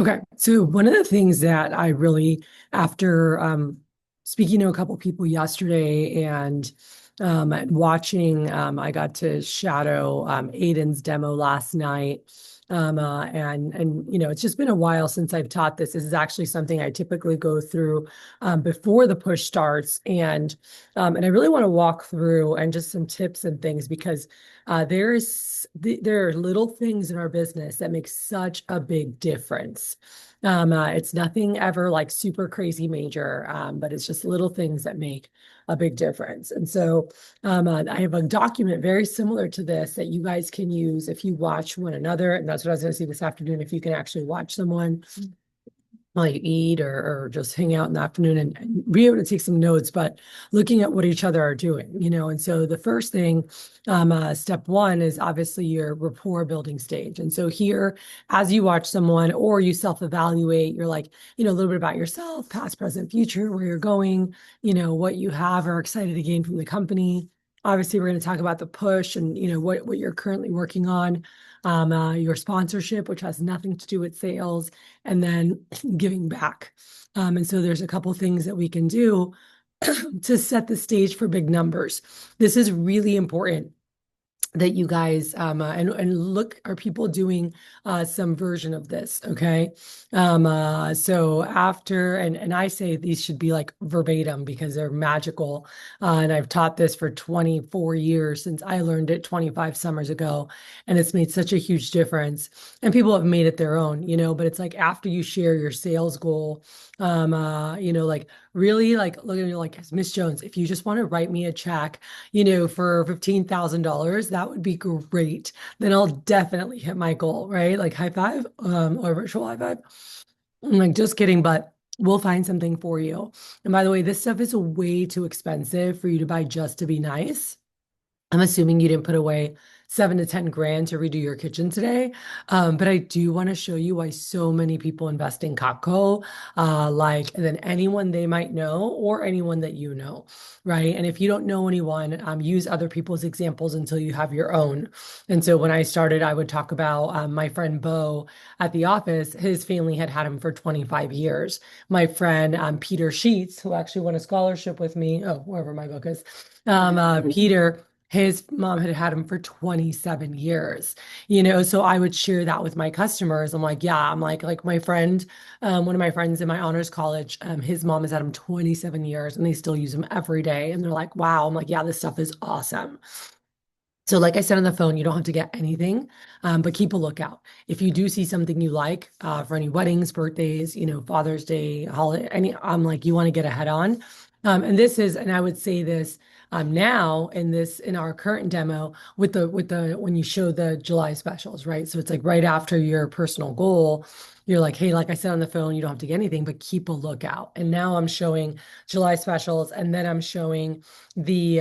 Okay, so one of the things that I really, after speaking to a couple people yesterday and watching, I got to shadow Aiden's demo last night. And it's just been a while since I've taught this. This is actually something I typically go through before the push starts, and I really want to walk through and just some tips and things because there are little things in our business that make such a big difference. It's nothing ever like super crazy major, but it's just little things that make a big difference. And so I have a document very similar to this that you guys can use if you watch one another. And that's what I was going to say this afternoon. If you can actually watch someone while you eat or just hang out in the afternoon and be able to take some notes, but looking at what each other are doing. And so the first thing, step one is obviously your rapport building stage. And so here, as you watch someone or you self-evaluate, you're like, a little bit about yourself, past, present, future, where you're going, what you have or are excited to gain from the company. Obviously, we're going to talk about the push and, what you're currently working on, your sponsorship, which has nothing to do with sales, and then giving back. And so there's a couple things that we can do to set the stage for big numbers. This is really important that you guys and look, are people doing some version of this? Okay. So after, and I say these should be like verbatim because they're magical. And I've taught this for 24 years since I learned it 25 summers ago, and it's made such a huge difference. And people have made it their own, but it's like after you share your sales goal, like really like look at me like, Miss Jones, if you just want to write me a check, for $15,000, that would be great. Then I'll definitely hit my goal, right? Like high five, or virtual high five. I'm like, just kidding, but we'll find something for you. And by the way, this stuff is way too expensive for you to buy just to be nice. I'm assuming you didn't put away 7 to 10 grand to redo your kitchen today. But I do want to show you why so many people invest in Cutco, like than anyone they might know or anyone that you know, right? And if you don't know anyone, use other people's examples until you have your own. And so when I started, I would talk about my friend Bo at the office. His family had had him for 25 years. My friend Peter Sheets, who actually won a scholarship with me, oh, wherever my book is, Peter. His mom had had him for 27 years, so I would share that with my customers. I'm like, yeah, I'm like my friend, one of my friends in my honors college, his mom has had him 27 years and they still use him every day. And they're like, wow. I'm like, yeah, this stuff is awesome. So like I said on the phone, you don't have to get anything, but keep a lookout. If you do see something you like for any weddings, birthdays, Father's Day, holiday, I'm like, you want to get ahead on. And I would say this now in our current demo with the when you show the July specials, right? So it's like right after your personal goal, you're like, hey, like I said on the phone, you don't have to get anything, but keep a lookout. And now I'm showing July specials, and then I'm showing the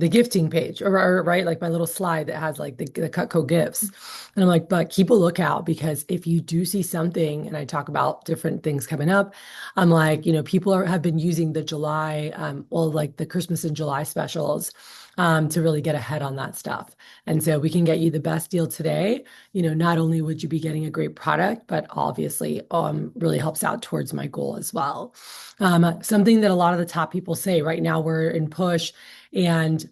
gifting page or right, like my little slide that has like the Cutco gifts. And I'm like, but keep a lookout, because if you do see something, and I talk about different things coming up, I'm like, people have been using the July well, like the Christmas and July specials to really get ahead on that stuff. And so we can get you the best deal today. Not only would you be getting a great product, but obviously really helps out towards my goal as well. Something that a lot of the top people say right now, we're in push, and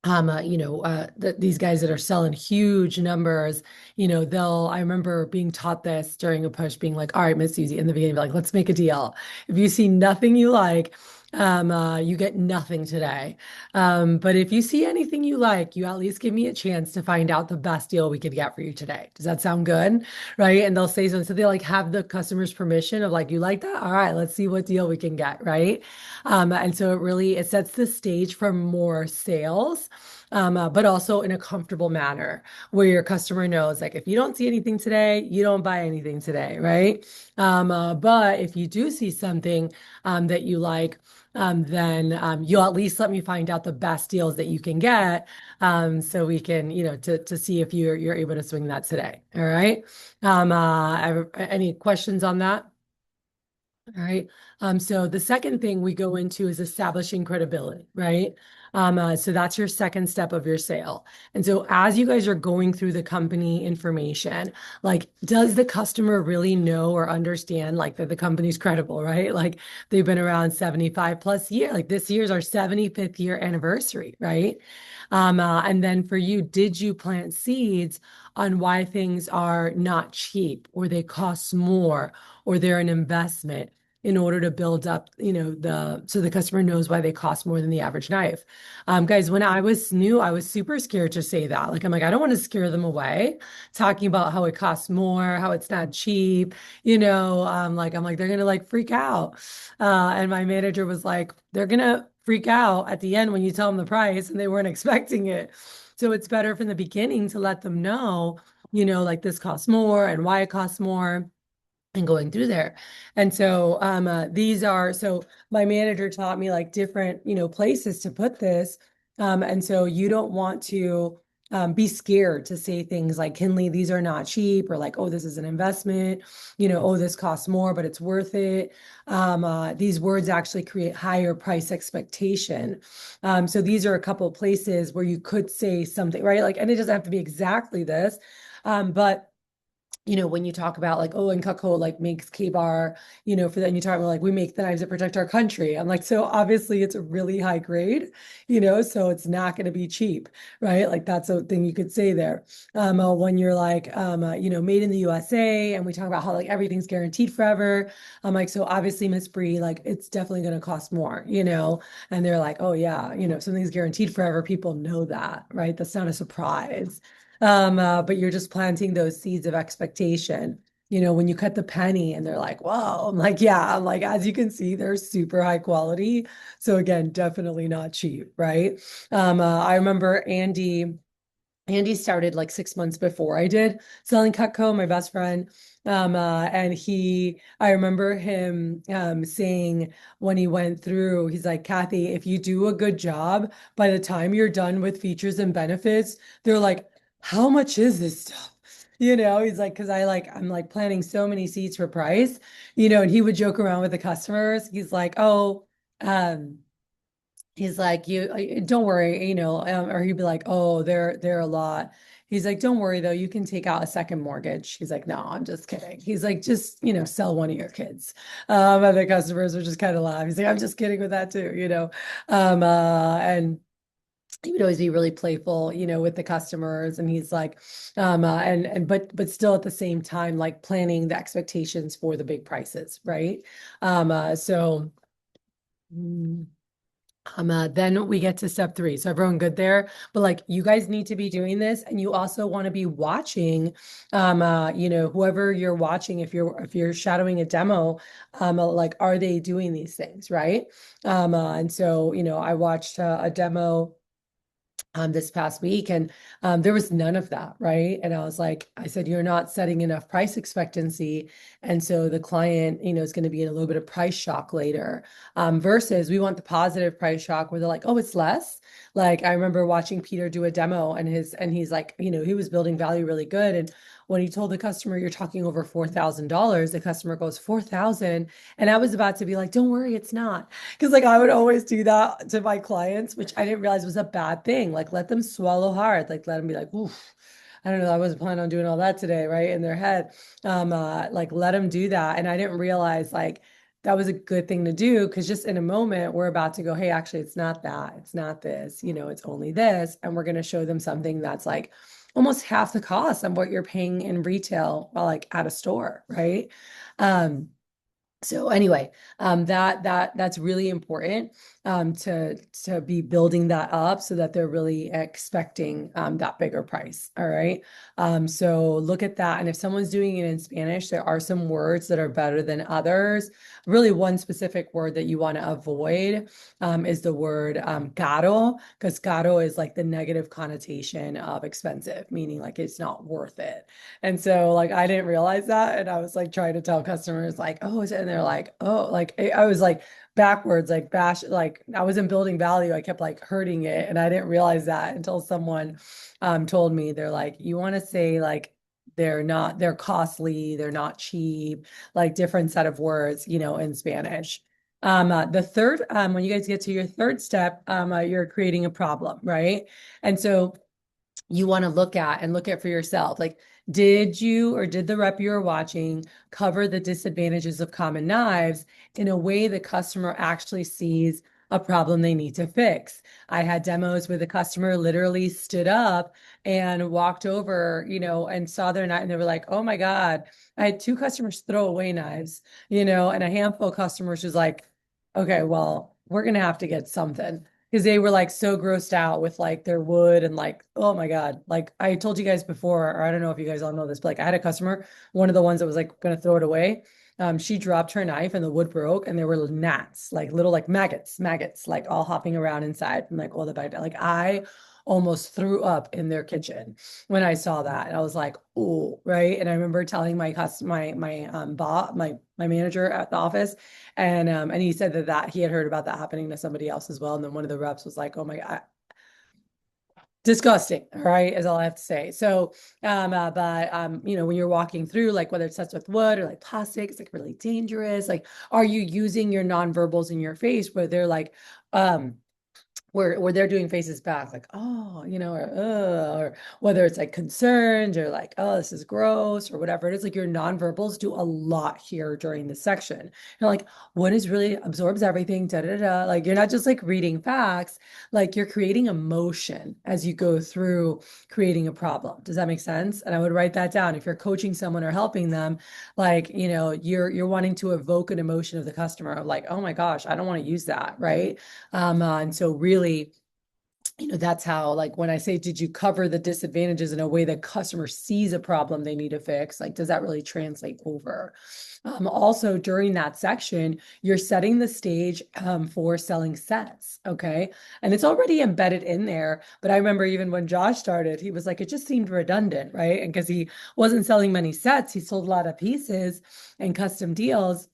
these guys that are selling huge numbers, I remember being taught this during a push, being like, all right, Miss Susie, in the beginning, be like, let's make a deal. If you see nothing you like, you get nothing today. But if you see anything you like, you at least give me a chance to find out the best deal we could get for you today. Does that sound good? Right? And they'll say so. So they like have the customer's permission of like, you like that? All right, let's see what deal we can get. Right. And so it sets the stage for more sales, but also in a comfortable manner where your customer knows, like, if you don't see anything today, you don't buy anything today, right? But if you do see something that you like, then you'll at least let me find out the best deals that you can get, so we can, to see if you're able to swing that today. All right. Any questions on that? All right. So the second thing we go into is establishing credibility, right? So that's your second step of your sale. And so as you guys are going through the company information, like, does the customer really know or understand like that the company's credible, right? Like they've been around 75 plus year. Like this year's our 75th year anniversary, right? And then for you, did you plant seeds on why things are not cheap or they cost more or they're an investment in order to build up, so the customer knows why they cost more than the average knife. Guys, when I was new, I was super scared to say that. Like, I'm like, I don't want to scare them away, talking about how it costs more, how it's not cheap, I'm like, they're gonna like freak out. And my manager was like, they're gonna freak out at the end when you tell them the price and they weren't expecting it. So it's better from the beginning to let them know, like this costs more and why it costs more and going through there. And so so my manager taught me like different, places to put this. And so you don't want to be scared to say things like, Kinley, these are not cheap, or like, oh, this is an investment, oh, this costs more, but it's worth it. These words actually create higher price expectation. So these are a couple of places where you could say something, right? Like, and it doesn't have to be exactly this, but when you talk about like, oh, and Cutco like makes K-bar, for that, and you talk about like, we make the knives that protect our country. I'm like, so obviously it's a really high grade, so it's not going to be cheap, right? Like that's a thing you could say there. When you're like, made in the USA, and we talk about how like everything's guaranteed forever. I'm like, so obviously, Miss Bree, like it's definitely going to cost more, and they're like, oh yeah, if something's guaranteed forever, people know that, right? That's not a surprise. But you're just planting those seeds of expectation. When you cut the penny and they're like, whoa, I'm like, yeah, I'm like, as you can see, they're super high quality. So again, definitely not cheap, right? I remember Andy started like 6 months before I did selling Cutco, my best friend. And I remember him saying when he went through, he's like, Cathy, if you do a good job, by the time you're done with features and benefits, they're like, how much is this stuff? He's like, because I'm like planning so many seats for price, and he would joke around with the customers. He's like, oh, um, he's like, you don't worry, or he'd be like, oh, they're a lot. He's like, don't worry though, you can take out a second mortgage. He's like, no, I'm just kidding. He's like, just, sell one of your kids. And the customers were just kind of laugh. He's like, I'm just kidding with that too, and he would always be really playful, with the customers. And he's like, but still at the same time, like planning the expectations for the big prices, right? So. mm, then we get to step three. So everyone good there? But like you guys need to be doing this, and you also want to be watching, whoever you're watching, if you're shadowing a demo, like are they doing these things, right? And so, I watched a demo this past week, and there was none of that, right? And I was like, I said, you're not setting enough price expectancy, and so the client, is going to be in a little bit of price shock later. Versus we want the positive price shock where they're like, oh, it's less. Like I remember watching Peter do a demo, and he's like, he was building value really good, and when he told the customer, you're talking over $4,000, the customer goes, 4,000. And I was about to be like, don't worry, it's not. Because like I would always do that to my clients, which I didn't realize was a bad thing. Like let them swallow hard. Like let them be like, oof, I don't know, I wasn't planning on doing all that today, right? In their head. Like let them do that. And I didn't realize like that was a good thing to do, because just in a moment we're about to go, hey, actually, it's not that, it's not this, it's only this. And we're going to show them something that's like almost half the cost of what you're paying in retail, like at a store, right? So anyway, that's really important, to be building that up so that they're really expecting that bigger price. All right. So look at that. And if someone's doing it in Spanish, there are some words that are better than others. Really, one specific word that you want to avoid is the word caro, because caro is like the negative connotation of expensive, meaning like it's not worth it. And so like I didn't realize that. And I was like trying to tell customers like, oh, and they're like, oh, like I was like backwards, like bash, like I wasn't building value. I kept like hurting it. And I didn't realize that until someone told me. They're like, you want to say like they're costly, they're not cheap, like different set of words, in Spanish. The third, when you guys get to your third step, you're creating a problem, right? And so you want to look at for yourself. Like, did you or did the rep you were watching cover the disadvantages of common knives in a way the customer actually sees a problem they need to fix? I had demos where the customer literally stood up and walked over, and saw their knife and they were like, oh my God. I had two customers throw away knives, and a handful of customers was like, okay, well, we're gonna have to get something because they were like so grossed out with like their wood and like, oh my God. Like I told you guys before, or I don't know if you guys all know this, but like I had a customer, one of the ones that was like gonna throw it away. She dropped her knife and the wood broke and there were gnats, like little like maggots, like all hopping around inside from like all the back. Like I almost threw up in their kitchen when I saw that. And I was like, oh, right. And I remember telling my manager at the office, and he said that he had heard about that happening to somebody else as well. And then one of the reps was like, "Oh my God, disgusting!" All right, is all I have to say. So, but when you're walking through, like whether it's sets with wood or like plastic, it's like really dangerous. Like, are you using your nonverbals in your face where they're like, where they're doing faces back, like, oh, or whether it's like concerned or like, oh, this is gross or whatever it is, like your nonverbals do a lot here during the section. You're like, what is really absorbs everything, da da da. Like you're not just like reading facts, like you're creating emotion as you go through creating a problem. Does that make sense? And I would write that down. If you're coaching someone or helping them, like, you're wanting to evoke an emotion of the customer of like, oh my gosh, I don't want to use that, right? And so really, that's how, like, when I say, did you cover the disadvantages in a way that customer sees a problem they need to fix? Like, does that really translate over? Also, during that section, you're setting the stage for selling sets. Okay. And it's already embedded in there. But I remember even when Josh started, he was like, it just seemed redundant, right? And because he wasn't selling many sets, he sold a lot of pieces and custom deals.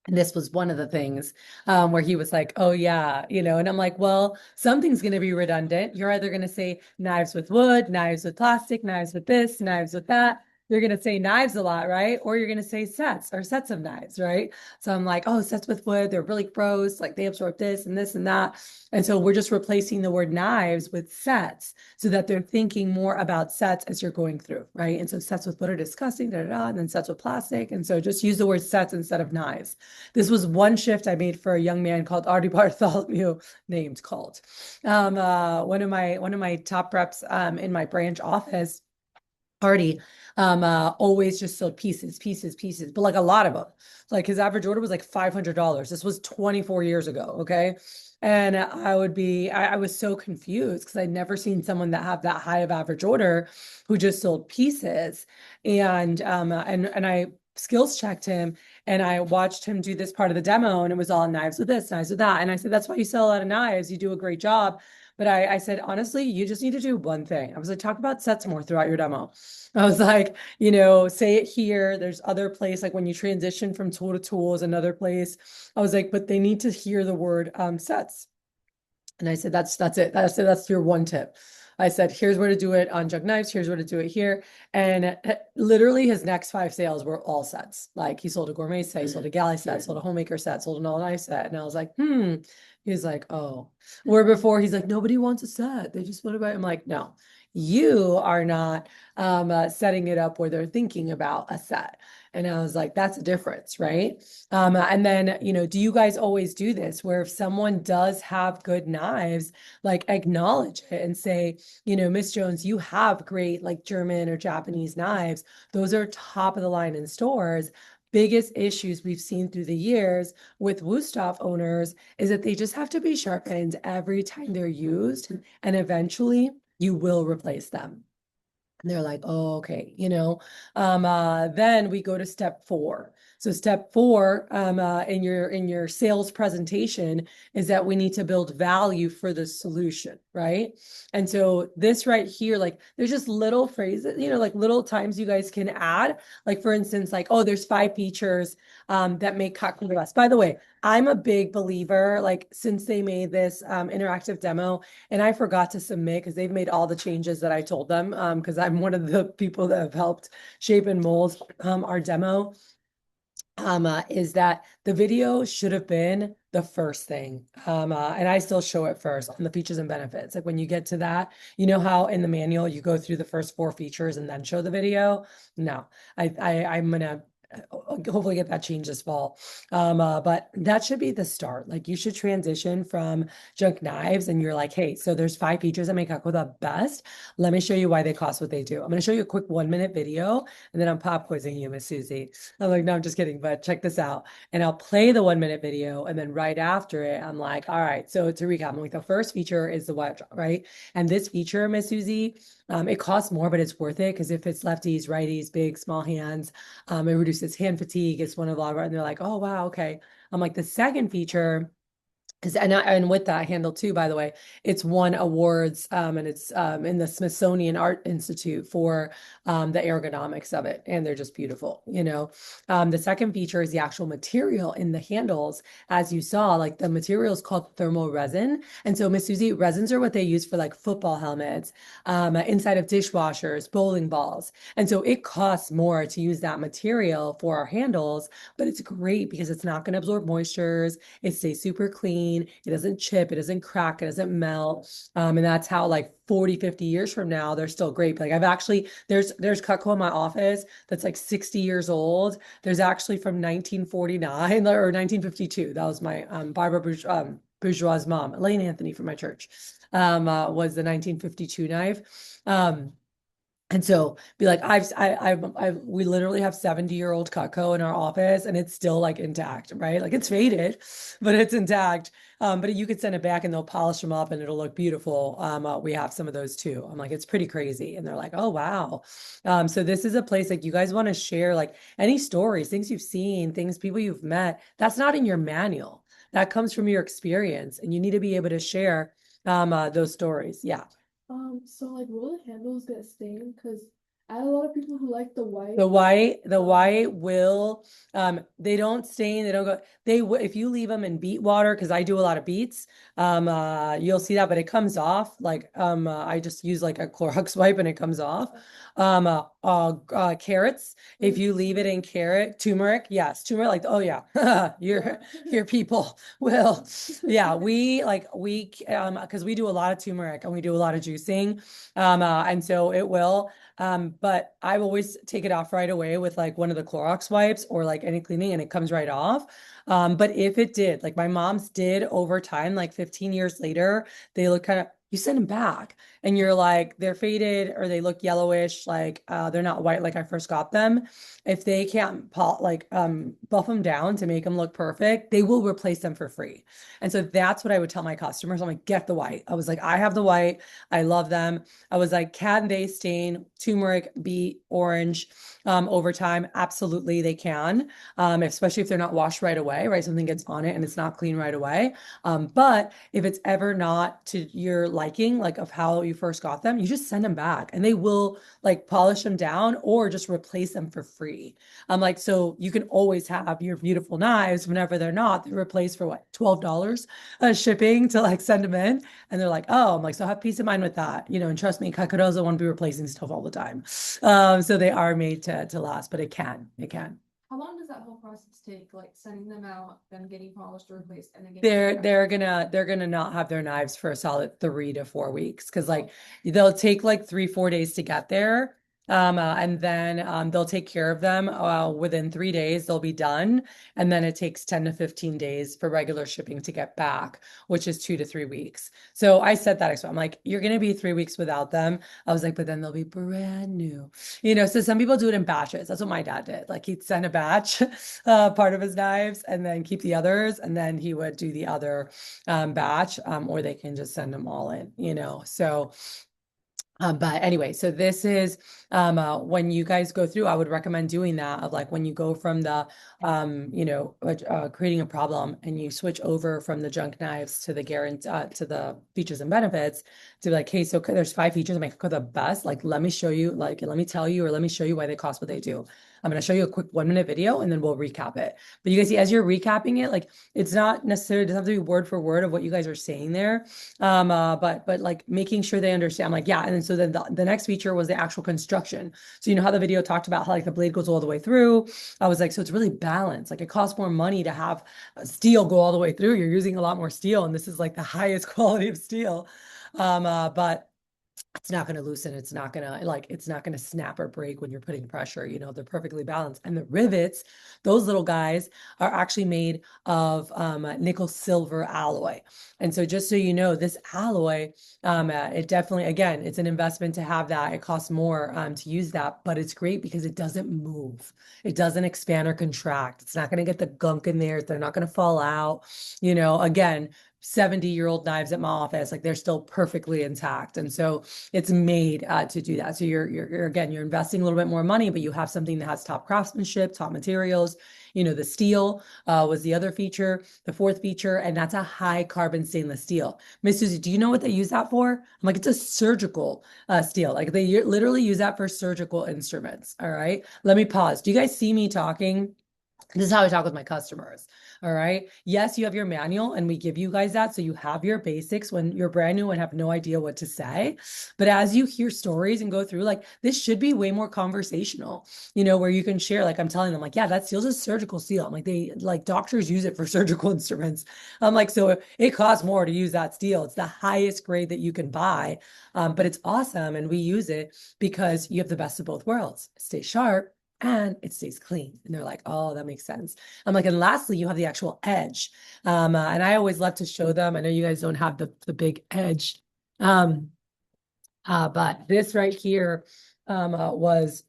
And this was one of the things where he was like, oh, yeah, and I'm like, well, something's going to be redundant. You're either going to say knives with wood, knives with plastic, knives with this, knives with that. You're going to say knives a lot, right? Or you're going to say sets or sets of knives, right? So I'm like, oh, sets with wood, they're really gross. Like they absorb this and this and that. And so we're just replacing the word knives with sets so that they're thinking more about sets as you're going through, right? And so sets with wood are disgusting, da, da, da, and then sets with plastic. And so just use the word sets instead of knives. This was one shift I made for a young man called Artie Bartholomew, named called. One of my top reps in my branch office, Artie, always just sold pieces, but like a lot of them. Like his average order was like $500. This was 24 years ago. Okay. And I was so confused because I'd never seen someone that have that high of average order who just sold pieces. And I skills checked him and I watched him do this part of the demo and it was all knives with this, knives with that. And I said, that's why you sell a lot of knives. You do a great job. But I said, honestly, you just need to do one thing. I was like, talk about sets more throughout your demo. I was like, say it here. There's other place, like when you transition from tool to tool is another place. I was like, but they need to hear the word sets. And I said, that's it. That's your one tip. I said, here's where to do it on jug knives. Here's where to do it here. And literally his next 5 sales were all sets. Like he sold a gourmet set, he sold a galley set, sold a homemaker set, sold an all knife set. And I was like, He's like, oh, where before he's like, nobody wants a set. They just want to buy. I'm like, no, you are not setting it up where they're thinking about a set. And I was like, that's a difference, right? And then, do you guys always do this where if someone does have good knives, like acknowledge it and say, Miss Jones, you have great like German or Japanese knives. Those are top of the line in stores. Biggest issues we've seen through the years with Wusthof owners is that they just have to be sharpened every time they're used, and eventually you will replace them. And they're like, oh, okay, then we go to step 4. So step 4 in your sales presentation is that we need to build value for the solution, right? And so this right here, like there's just little phrases, like little times you guys can add, like for instance, like, oh, there's 5 features that make Cutco the best. By the way, I'm a big believer, like since they made this interactive demo, and I forgot to submit because they've made all the changes that I told them because I'm one of the people that have helped shape and mold our demo. is that the video should have been the first thing. And I still show it first on the features and benefits. Like when you get to that, you know how in the manual you go through the first four features and then show the video? No, I'm gonna hopefully get that changed this fall. But that should be the start. Like you should transition from junk knives and you're like, hey, so there's five features that make Cutco the best. Let me show you why they cost what they do. I'm gonna show you a quick 1 minute video and then I'm pop quizzing you, Miss Susie. I'm like, no, I'm just kidding, but check this out. And I'll play the 1 minute video. And then right after it, I'm like, all right, so to recap, I'm like, the first feature is the wet drop, right? And this feature, Miss Susie, it costs more, but it's worth it because if it's lefties, righties, big, small hands, it reduces hand fatigue. It's one of the, and they're like, oh, wow, okay. I'm like, the second feature because and with that handle too, by the way, it's won awards and it's in the Smithsonian Art Institute for the ergonomics of it, and they're just beautiful, you know. The second feature is the actual material in the handles, as you saw, like the material is called thermal resin, and so Miss Susie, resins are what they use for like football helmets, inside of dishwashers, bowling balls, and so it costs more to use that material for our handles, but it's great because it's not going to absorb moistures. It stays super clean. It doesn't chip. It doesn't crack. It doesn't melt. And that's how like 40, 50 years from now, they're still great. Like I've actually, there's Cutco in my office that's like 60 years old. There's actually from 1949 or 1952. That was my Barbara Bourgeois' mom, Elaine Anthony from my church, was the 1952 knife. And so be like, we literally have 70-year-old Cutco in our office and it's still like intact, right? Like it's faded, but it's intact. But you could send it back and they'll polish them up and it'll look beautiful. We have some of those too. I'm like, it's pretty crazy. And they're like, oh, wow. So this is a place like you guys want to share like any stories, things you've seen, things, people you've met. That's not in your manual. That comes from your experience and you need to be able to share those stories. Yeah. So like will the handles get stained? Because I had a lot of people who like the white. The white will, they don't stain, they don't go, if you leave them in beet water, because I do a lot of beets, you'll see that, but it comes off like, I just use like a Clorox wipe and it comes off. Carrots, if you leave it in turmeric, yes, turmeric, like, oh yeah, your people will, yeah, because we do a lot of turmeric and we do a lot of juicing, and so it will. But I always take it off right away with like one of the Clorox wipes or like any cleaning and it comes right off. But if it did, like my mom's did over time, like 15 years later, they look kind of, you send them back and you're like, they're faded or they look yellowish, like they're not white like I first got them. If they can't buff them down to make them look perfect, they will replace them for free. And so that's what I would tell my customers. I'm like, get the white. I was like, I have the white. I love them. I was like, can they stain turmeric, beet, orange over time? Absolutely, they can, especially if they're not washed right away, right? Something gets on it and it's not clean right away. But if it's ever not to your liking, like of how you first got them, you just send them back and they will like polish them down or just replace them for free. Like, so you can always have your beautiful knives whenever they're replaced for what, $12 shipping to like send them in. And they're like, oh, I'm like, so have peace of mind with that, you know, and trust me, Cutco doesn't want to be replacing stuff all the time. So they are made to last, but it can. How long does that whole process take? Like sending them out, then getting polished or replaced, and then getting They're gonna not have their knives for a solid 3 to 4 weeks because like they'll take like 3, 4 days to get there. And then they'll take care of them within 3 days, they'll be done. And then it takes 10 to 15 days for regular shipping to get back, which is 2 to 3 weeks. So I said that, I'm like, you're gonna be 3 weeks without them. I was like, but then they'll be brand new. You know, so some people do it in batches. That's what my dad did. Like he'd send a batch, part of his knives, and then keep the others, and then he would do the other batch, or they can just send them all in, you know. So but anyway, so this is when you guys go through, I would recommend doing that of like when you go from the creating a problem and you switch over from the junk knives to the guarantee to the features and benefits to be like, hey, so there's five features that make Cutco the best. Like, let me show you, like, let me tell you, or let me show you why they cost what they do. I'm going to show you a quick 1 minute video and then we'll recap it. But you guys see, as you're recapping it, like it's not necessarily, it doesn't have to be word for word of what you guys are saying there. But like making sure they understand. I'm like, yeah. And then so then the next feature was the actual construction. So you know how the video talked about how like the blade goes all the way through. I was like, so it's really balanced. Like it costs more money to have steel go all the way through. You're using a lot more steel, and this is like the highest quality of steel. But it's not going to loosen. It's not going to like, it's not going to snap or break when you're putting pressure. You know, they're perfectly balanced. And the rivets, those little guys are actually made of nickel silver alloy. And so just so you know, this alloy, it definitely, again, it's an investment to have that. It costs more to use that, but it's great because it doesn't move. It doesn't expand or contract. It's not going to get the gunk in there. They're not going to fall out. You know, again, 70-year-old knives at my office, like they're still perfectly intact. And so it's made to do that. So you're again, you're investing a little bit more money, but you have something that has top craftsmanship, top materials. You know, the steel was the other feature, the fourth feature, and that's a high carbon stainless steel. Miss Susie, do you know what they use that for? I'm like, it's a surgical steel. Like they literally use that for surgical instruments. All right. Let me pause. Do you guys see me talking? This is how I talk with my customers. All right. Yes, you have your manual and we give you guys that. So you have your basics when you're brand new and have no idea what to say. But as you hear stories and go through, like this should be way more conversational, you know, where you can share, like I'm telling them, like, yeah, that steel's a surgical steel. I'm like, they like doctors use it for surgical instruments. I'm like, so it costs more to use that steel. It's the highest grade that you can buy. But it's awesome. And we use it because you have the best of both worlds. Stay sharp and it stays clean. And they're like, oh, that makes sense. I'm like, and lastly, you have the actual edge. And I always love to show them. I know you guys don't have the big edge. Um, but this right here was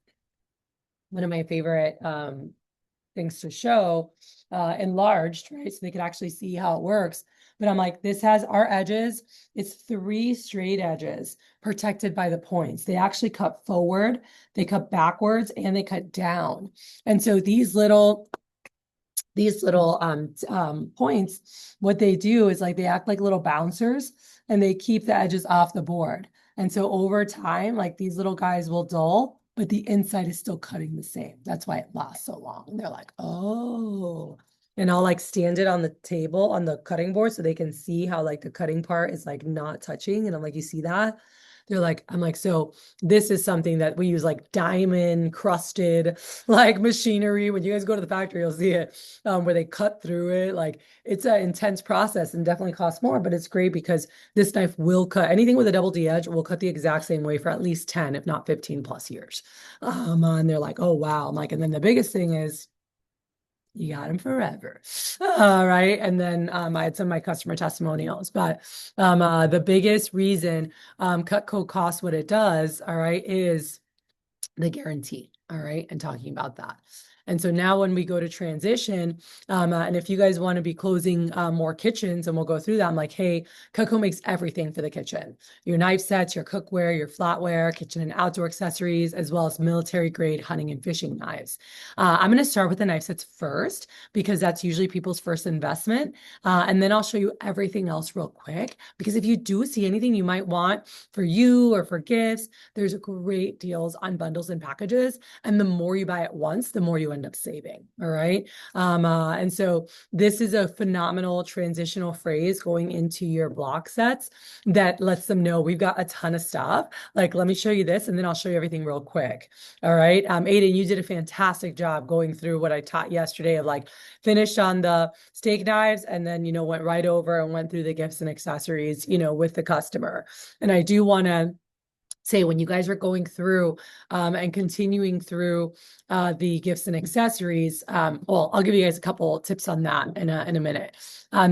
one of my favorite things to show enlarged, right? So they could actually see how it works. But I'm like, this has our edges. It's 3 straight edges protected by the points. They actually cut forward, they cut backwards, and they cut down. And so these little points, what they do is like they act like little bouncers and they keep the edges off the board. And so over time, like these little guys will dull, but the inside is still cutting the same. That's why it lasts so long. And they're like, oh. And I'll like stand it on the table on the cutting board so they can see how like the cutting part is like not touching. And I'm like, you see that? They're like, I'm like, so this is something that we use like diamond crusted like machinery. When you guys go to the factory, you'll see it where they cut through it. Like it's an intense process and definitely costs more, but it's great because this knife will cut anything with a double D edge will cut the exact same way for at least 10, if not 15 plus years. And they're like, oh, wow. I'm like, and then the biggest thing is you got them forever. All right. And then I had some of my customer testimonials, but the biggest reason Cutco costs what it does, all right, is the guarantee. All right. And talking about that. And so now when we go to transition, and if you guys want to be closing more kitchens, and we'll go through that, I'm like, hey, Cutco makes everything for the kitchen. Your knife sets, your cookware, your flatware, kitchen and outdoor accessories, as well as military grade hunting and fishing knives. I'm going to start with the knife sets first, because that's usually people's first investment. And then I'll show you everything else real quick, because if you do see anything you might want for you or for gifts, there's great deals on bundles and packages. And the more you buy at once, the more you end up saving. All right. And so this is a phenomenal transitional phrase going into your block sets that lets them know we've got a ton of stuff. Like, let me show you this, and then I'll show you everything real quick. All right. Aiden, you did a fantastic job going through what I taught yesterday of like finished on the steak knives and then, you know, went right over and went through the gifts and accessories, you know, with the customer. And I do want to say when you guys were going through and continuing through the gifts and accessories, well, I'll give you guys a couple tips on that in a minute.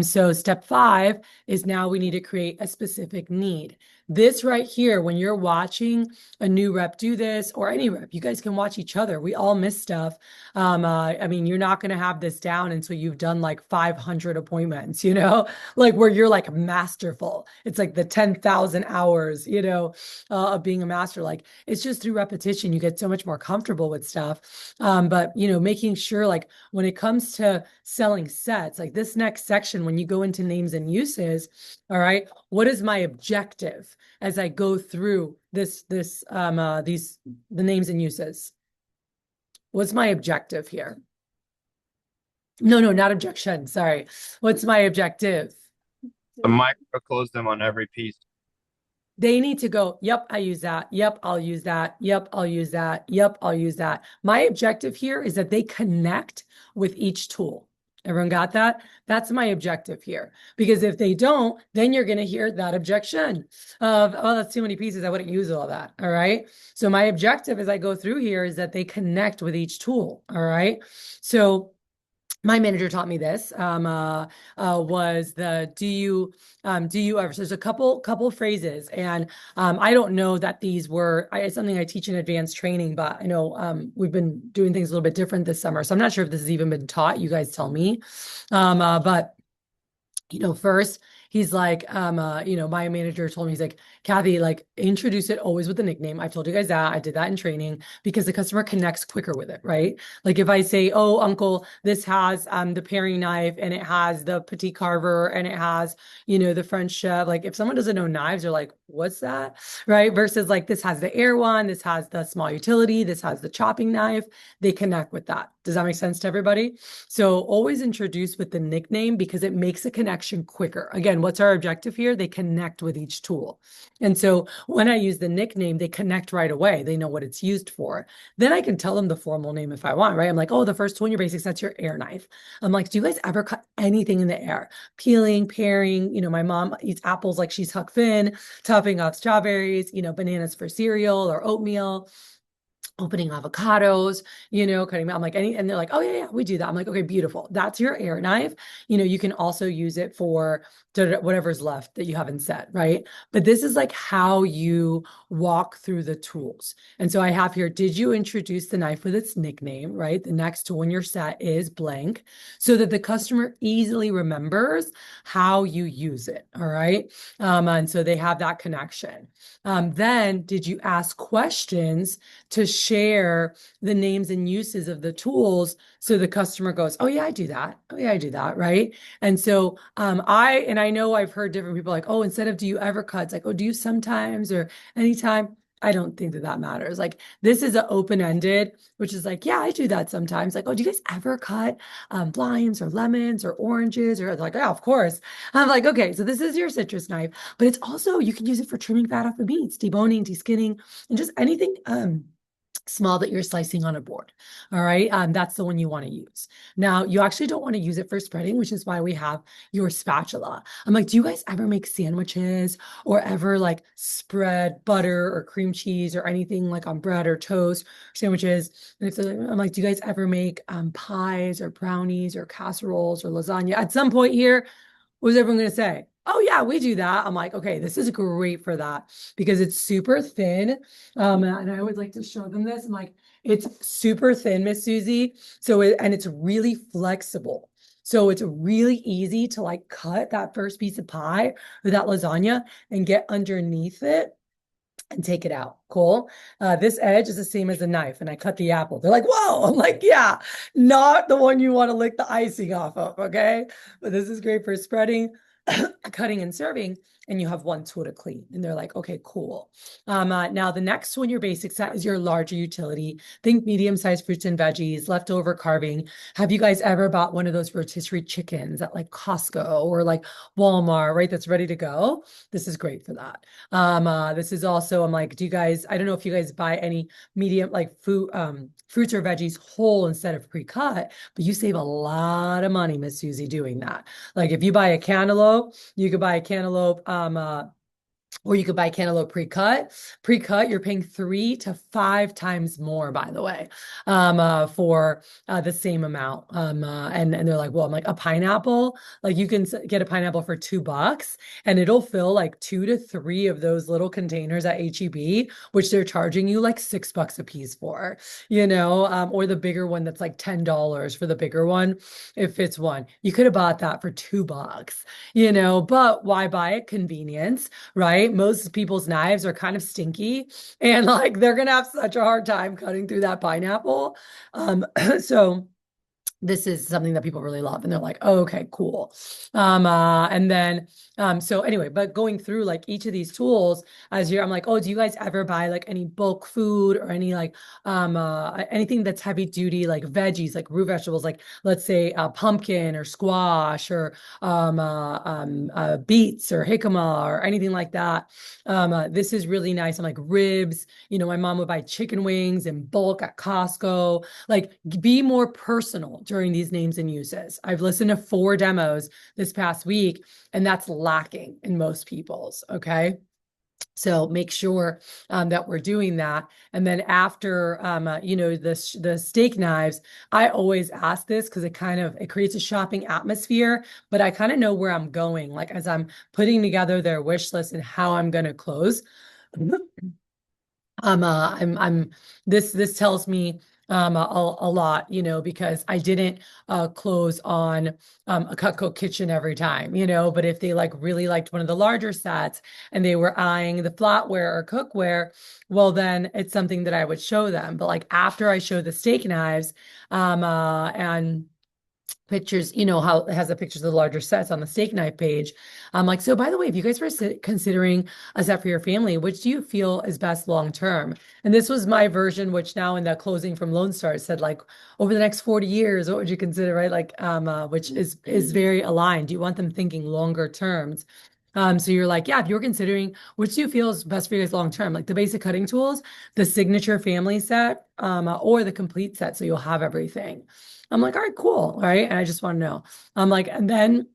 So step 5 is now we need to create a specific need. This right here, when you're watching a new rep do this or any rep, you guys can watch each other. We all miss stuff. I mean, you're not going to have this down until you've done like 500 appointments, you know, like where you're like masterful. It's like the 10,000 hours, you know, of being a master. Like it's just through repetition, you get so much more comfortable with stuff. But, you know, making sure like when it comes to selling sets, like this next section, when you go into names and uses, all right, what is my objective as I go through the names and uses? What's my objective here? No, no, not objection. Sorry. What's my objective? The micro close them on every piece. They need to go, yep, I use that. Yep, I'll use that. Yep, I'll use that. Yep, I'll use that. My objective here is that they connect with each tool. Everyone got that? That's my objective here. Because if they don't, then you're going to hear that objection of, oh, that's too many pieces. I wouldn't use all that. All right. So my objective as I go through here is that they connect with each tool. All right. So my manager taught me this was the do you ever, so there's a couple phrases, and I don't know that these were it's something I teach in advanced training, but I know we've been doing things a little bit different this summer, so I'm not sure if this has even been taught. You guys tell me. But first he's like, my manager told me, he's like, Cathy, like introduce it always with the nickname. I've told you guys that. I did that in training because the customer connects quicker with it, right? Like if I say, oh, uncle, this has the paring knife and it has the petite carver and it has, the French chef. Like if someone doesn't know knives, they're like, what's that? Right? Versus like this has the air one, this has the small utility, this has the chopping knife. They connect with that. Does that make sense to everybody? So always introduce with the nickname because it makes a connection quicker. Again, what's our objective here? They connect with each tool. And so when I use the nickname, they connect right away. They know what it's used for. Then I can tell them the formal name if I want, right? I'm like, oh, the first tool in your basics, that's your air knife. I'm like, do you guys ever cut anything in the air? Peeling, paring, my mom eats apples like she's Huck Finn, topping off strawberries, bananas for cereal or oatmeal, opening avocados, cutting them. I'm like, and they're like, oh yeah, we do that. I'm like, okay, beautiful. That's your air knife. You can also use it for whatever's left that you haven't set, right? But this is like how you walk through the tools. And so I have here, did you introduce the knife with its nickname, right? The next tool in your set is blank, so that the customer easily remembers how you use it, all right? And so they have that connection. Then did you ask questions to share the names and uses of the tools so the customer goes, oh yeah, I do that. Oh yeah, I do that, right? And so I know I've heard different people like, oh, instead of do you ever cut, it's like, oh, do you sometimes or anytime? I don't think that matters. Like this is an open-ended, which is like, yeah, I do that sometimes. Like, oh, do you guys ever cut limes or lemons or oranges? Or like, yeah, of course. I'm like, okay, so this is your citrus knife, but it's also, you can use it for trimming fat off the meats, deboning, deskinning, and just anything small that you're slicing on a board. All right. That's the one you want to use. Now, you actually don't want to use it for spreading, which is why we have your spatula. I'm like, do you guys ever make sandwiches or ever like spread butter or cream cheese or anything like on bread or toast or sandwiches? And if I'm like, do you guys ever make pies or brownies or casseroles or lasagna? At some point here, what was everyone going to say? Oh yeah, we do that. I'm like, okay, this is great for that because it's super thin. And I always like to show them this. I'm like, it's super thin, Miss Susie. And it's really flexible. So it's really easy to like cut that first piece of pie or that lasagna and get underneath it and take it out. Cool. This edge is the same as a knife, and I cut the apple. They're like, whoa. I'm like, yeah, not the one you want to lick the icing off of. Okay. But this is great for spreading, cutting, and serving. And you have one tool to clean. And they're like, okay, cool. Now the next one, your basic set is your larger utility. Think medium-sized fruits and veggies, leftover carving. Have you guys ever bought one of those rotisserie chickens at like Costco or like Walmart, right? That's ready to go. This is great for that. This is also, I'm like, I don't know if you guys buy any medium, like food, fruits or veggies whole instead of pre-cut, but you save a lot of money, Miss Susie, doing that. Like if you buy a cantaloupe, you could buy a cantaloupe, or you could buy cantaloupe pre-cut. Pre-cut, you're paying 3 to 5 times more, by the way, for the same amount. And they're like, well, I'm like, a pineapple, like you can get a pineapple for $2 and it'll fill like 2 to 3 of those little containers at HEB, which they're charging you like $6 a piece for, or the bigger one that's like $10 for the bigger one. If it's one, you could have bought that for $2, but why buy it? Convenience, right? Most people's knives are kind of stinky and like they're gonna have such a hard time cutting through that pineapple. So this is something that people really love and they're like, oh, okay, cool. And then so anyway, but going through like each of these tools as you're, I'm like, oh, do you guys ever buy like any bulk food or any like anything that's heavy duty, like veggies, like root vegetables, like let's say pumpkin or squash or beets or jicama or anything like that. This is really nice. I'm like ribs, you know, my mom would buy chicken wings in bulk at Costco. Like be more personal during these names and uses. I've listened to 4 demos this past week, and that's lacking in most people's. Okay. So make sure that we're doing that. And then after, you know, the steak knives, I always ask this because it creates a shopping atmosphere, but I kind of know where I'm going, like as I'm putting together their wish list and how I'm going to close. I'm this tells me a lot, you know, because I didn't close on a Cutco kitchen every time, you know, but if they like really liked one of the larger sets and they were eyeing the flatware or cookware, well, then it's something that I would show them. But like after I show the steak knives, and pictures, you know, how it has the pictures of the larger sets on the steak knife page. I'm like, so by the way, if you guys were considering a set for your family, which do you feel is best long term? And this was my version, which now in the closing from Lone Star said like over the next 40 years, what would you consider, right? Like which is very aligned. Do you want them thinking longer terms? So you're like, yeah, if you're considering which do you feel is best for you guys long term, like the basic cutting tools, the signature family set, or the complete set, so you'll have everything. I'm like, all right, cool. All right. And I just want to know. I'm like, and then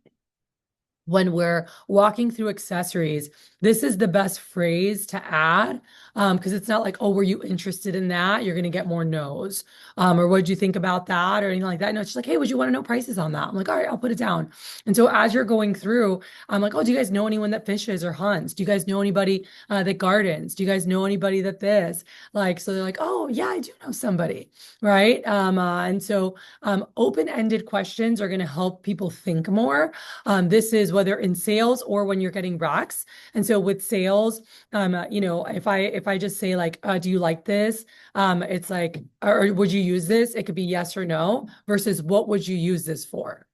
when we're walking through accessories, this is the best phrase to add because it's not like, oh, were you interested in that? You're going to get more no's. Or what did you think about that or anything like that? No, it's just like, hey, would you want to know prices on that? I'm like, all right, I'll put it down. And so as you're going through, I'm like, oh, do you guys know anyone that fishes or hunts? Do you guys know anybody that gardens? Do you guys know anybody that this? Like, so they're like, oh, yeah, I do know somebody. Right. And so open-ended questions are going to help people think more. This is whether in sales or when you're getting rocks. And so with sales, you know, if I just say like, do you like this? It's like, or would you use this? It could be yes or no versus what would you use this for?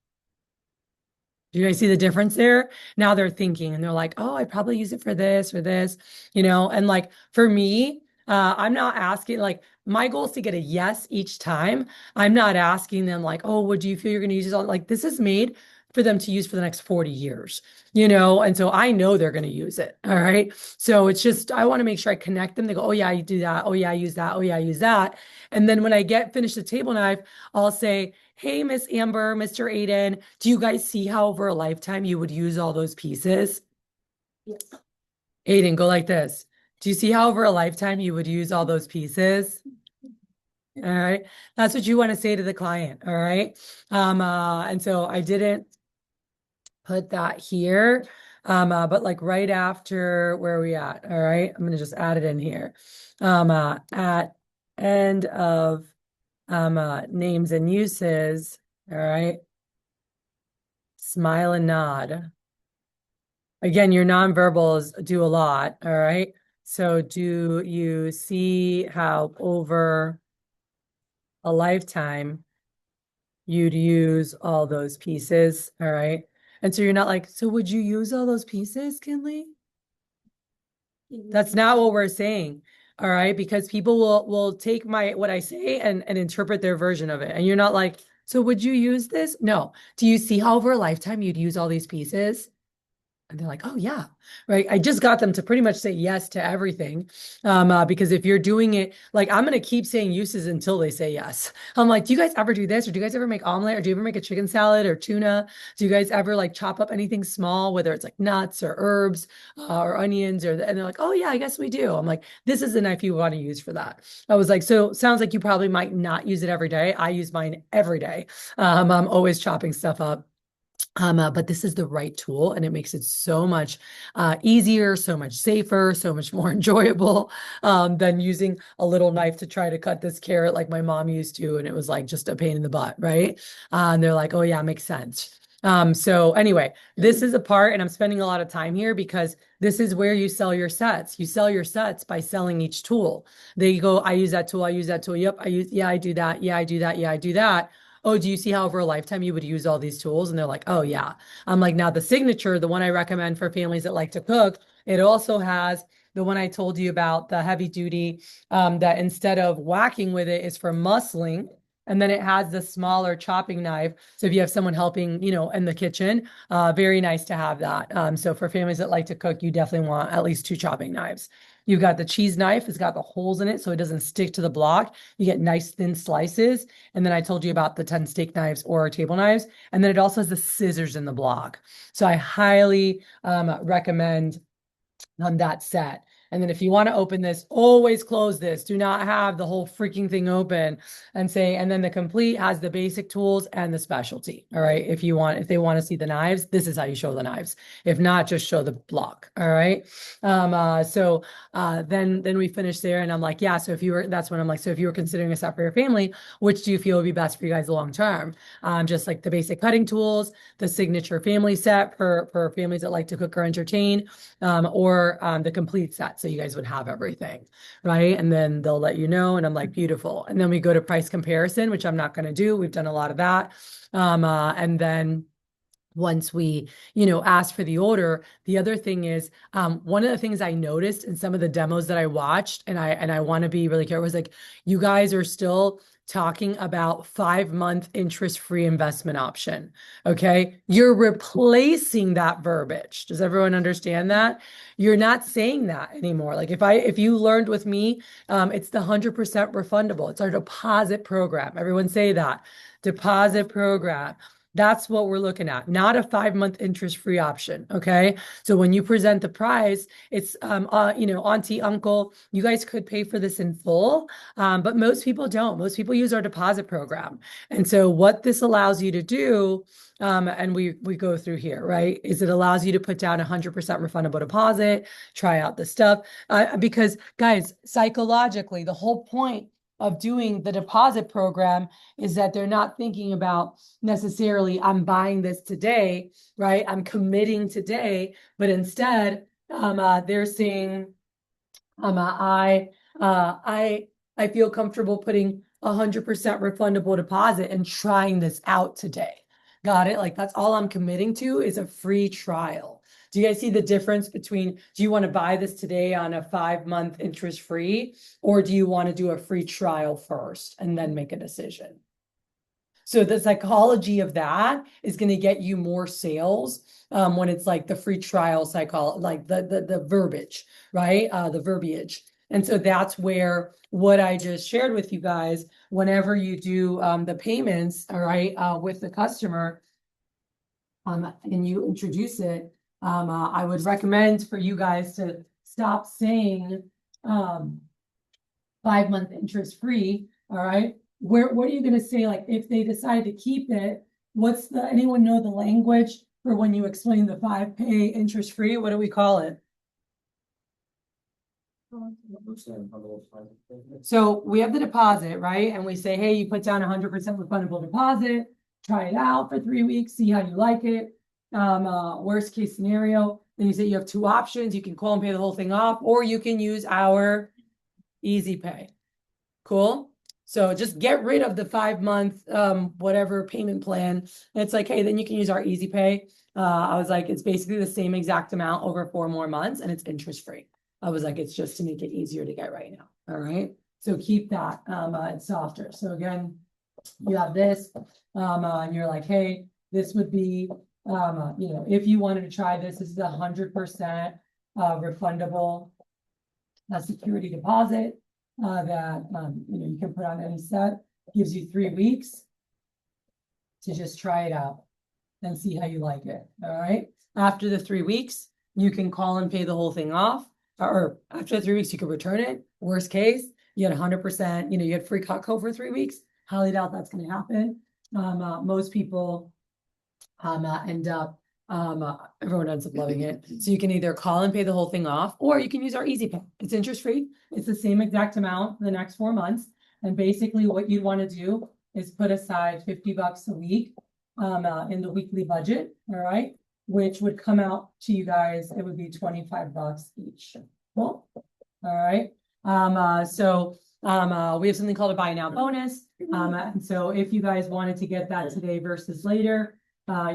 Do you guys see the difference there? Now they're thinking and they're like, oh, I'd probably use it for this or this, you know, and like for me, I'm not asking like my goal is to get a yes each time. I'm not asking them like, oh, would you feel you're going to use this all? Like this is made for them to use for the next 40 years, you know? And so I know they're going to use it. All right. So it's just, I want to make sure I connect them. They go, oh yeah, you do that. Oh yeah, I use that. Oh yeah, I use that. And then when I finish the table knife, I'll say, hey, Miss Amber, Mr. Aiden, do you guys see how over a lifetime you would use all those pieces? Yes. Aiden, go like this. Do you see how over a lifetime you would use all those pieces? All right. That's what you want to say to the client. All right. And so I didn't put that here. But like right after where are we at? All right. I'm gonna just add it in here. At end of names and uses. All right. Smile and nod. Again, your nonverbals do a lot. All right. So do you see how over a lifetime you'd use all those pieces? All right. And so you're not like, so would you use all those pieces, Kinley? That's not what we're saying. All right. Because people will take what I say and interpret their version of it. And you're not like, so would you use this? No. Do you see how over a lifetime you'd use all these pieces? And they're like, oh, yeah, right. I just got them to pretty much say yes to everything. Because if you're doing it, like I'm going to keep saying uses until they say yes. I'm like, do you guys ever do this? Or do you guys ever make omelet? Or do you ever make a chicken salad or tuna? Do you guys ever like chop up anything small, whether it's like nuts or herbs or onions? And they're like, oh, yeah, I guess we do. I'm like, this is the knife you want to use for that. I was like, so sounds like you probably might not use it every day. I use mine every day. I'm always chopping stuff up. But this is the right tool and it makes it so much easier, so much safer, so much more enjoyable than using a little knife to try to cut this carrot like my mom used to. And it was like just a pain in the butt, right? And they're like, oh yeah, makes sense. So anyway, this is a part, and I'm spending a lot of time here because this is where you sell your sets. You sell your sets by selling each tool. They go, I use that tool, I use that tool. Yep, yeah, I do that. Yeah, I do that. Yeah, I do that. oh, do you see how over a lifetime you would use all these tools? And they're like, oh yeah. I'm like, now the signature, the one I recommend for families that like to cook, it also has the one I told you about, the heavy duty, that instead of whacking with it is for muscling. And then it has the smaller chopping knife. So if you have someone helping, in the kitchen, very nice to have that. So for families that like to cook, you definitely want at least 2 chopping knives. You've got the cheese knife, it's got the holes in it so it doesn't stick to the block. You get nice thin slices. And then I told you about the 10 steak knives or table knives. And then it also has the scissors in the block. So I highly recommend on that set. And then if you want to open this, always close this. Do not have the whole freaking thing open and say, and then the complete has the basic tools and the specialty. All right. If they want to see the knives, this is how you show the knives. If not, just show the block. All right. Then we finished there and I'm like, yeah. So that's when I'm like, so if you were considering a set for your family, which do you feel would be best for you guys long term? Just like the basic cutting tools, the signature family set for families that like to cook or entertain, or the complete set. So you guys would have everything, right? And then they'll let you know. And I'm like, beautiful. And then we go to price comparison, which I'm not going to do. We've done a lot of that. And then once we, ask for the order, the other thing is, one of the things I noticed in some of the demos that I watched, and I want to be really careful, was like, you guys are still talking about 5-month interest-free investment option. Okay. You're replacing that verbiage. Does everyone understand that? You're not saying that anymore. Like if you learned with me, it's the 100% refundable. It's our deposit program. Everyone say that. Deposit program. That's what we're looking at, not a 5-month interest-free option. Okay. So when you present the price, it's, auntie, uncle, you guys could pay for this in full. But most people don't. Most people use our deposit program. And so what this allows you to do, and we go through here, right, is it allows you to put down 100% refundable deposit, try out the stuff. Because guys, psychologically, the whole point of doing the deposit program is that they're not thinking about necessarily, I'm buying this today, right? I'm committing today, but instead, they're saying, I feel comfortable putting 100% refundable deposit and trying this out today. Got it? Like that's all I'm committing to is a free trial. Do you guys see the difference between, do you want to buy this today on a 5-month interest free, or do you want to do a free trial first and then make a decision? So the psychology of that is going to get you more sales when it's like the free trial psychology, like the verbiage, right? The verbiage. And so that's where what I just shared with you guys, whenever you do the payments, all right, with the customer, and you introduce it, I would recommend for you guys to stop saying 5-month interest free, all right? What are you going to say? Like if they decide to keep it, anyone know the language for when you explain the 5-pay interest free? What do we call it? So we have the deposit, right? And we say, hey, you put down 100% refundable deposit, try it out for 3 weeks, see how you like it. Worst case scenario, then you say you have 2 options. You can call and pay the whole thing off, or you can use our easy pay. Cool. So just get rid of the 5-month, whatever payment plan. And it's like, hey, then you can use our easy pay. I was like, it's basically the same exact amount over 4 more months and it's interest free. I was like, it's just to make it easier to get right now. All right. So keep that, it's softer. So again, you have this, and you're like, hey, this would be, if you wanted to try this, this is 100% refundable security deposit that you can put on any set. Gives you 3 weeks to just try it out and see how you like it. All right. After the 3 weeks, you can call and pay the whole thing off. Or after the 3 weeks, you could return it. Worst case, you had 100%, you had free Cutco for 3 weeks. Highly doubt that's going to happen. Most people end up, everyone ends up loving it. So you can either call and pay the whole thing off, or you can use our easy pay. It's interest free. It's the same exact amount for the next 4 months. And basically what you'd want to do is put aside $50 a week in the weekly budget. All right. Which would come out to you guys, it would be $25 each. Cool. All right. So We have something called a buy now bonus. And so if you guys wanted to get that today versus later,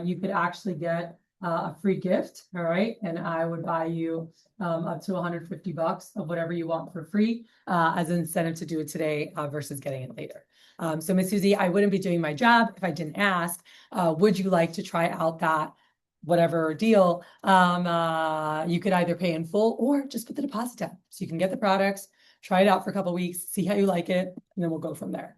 you could actually get a free gift. All right. And I would buy you up to $150 of whatever you want for free as an incentive to do it today versus getting it later. So Miss Susie, I wouldn't be doing my job if I didn't ask, would you like to try out that whatever deal? You could either pay in full or just put the deposit down. So you can get the products, try it out for a couple of weeks, see how you like it, and then we'll go from there.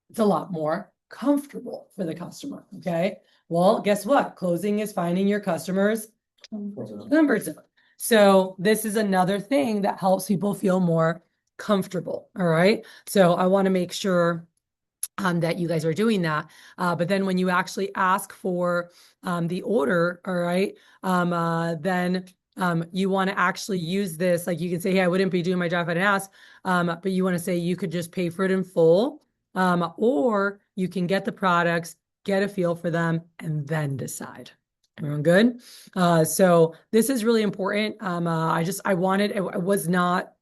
It's a lot more comfortable for the customer. Okay. Well, guess what? Closing is finding your customers' comfort zone. So this is another thing that helps people feel more comfortable. All right. So I want to make sure that you guys are doing that. But then when you actually ask for the order, all right, then you want to actually use this. Like you can say, hey, I wouldn't be doing my job if I didn't ask. But you want to say you could just pay for it in full. Or you can get the products, get a feel for them, and then decide. Everyone good? So this is really important. I wanted, it was not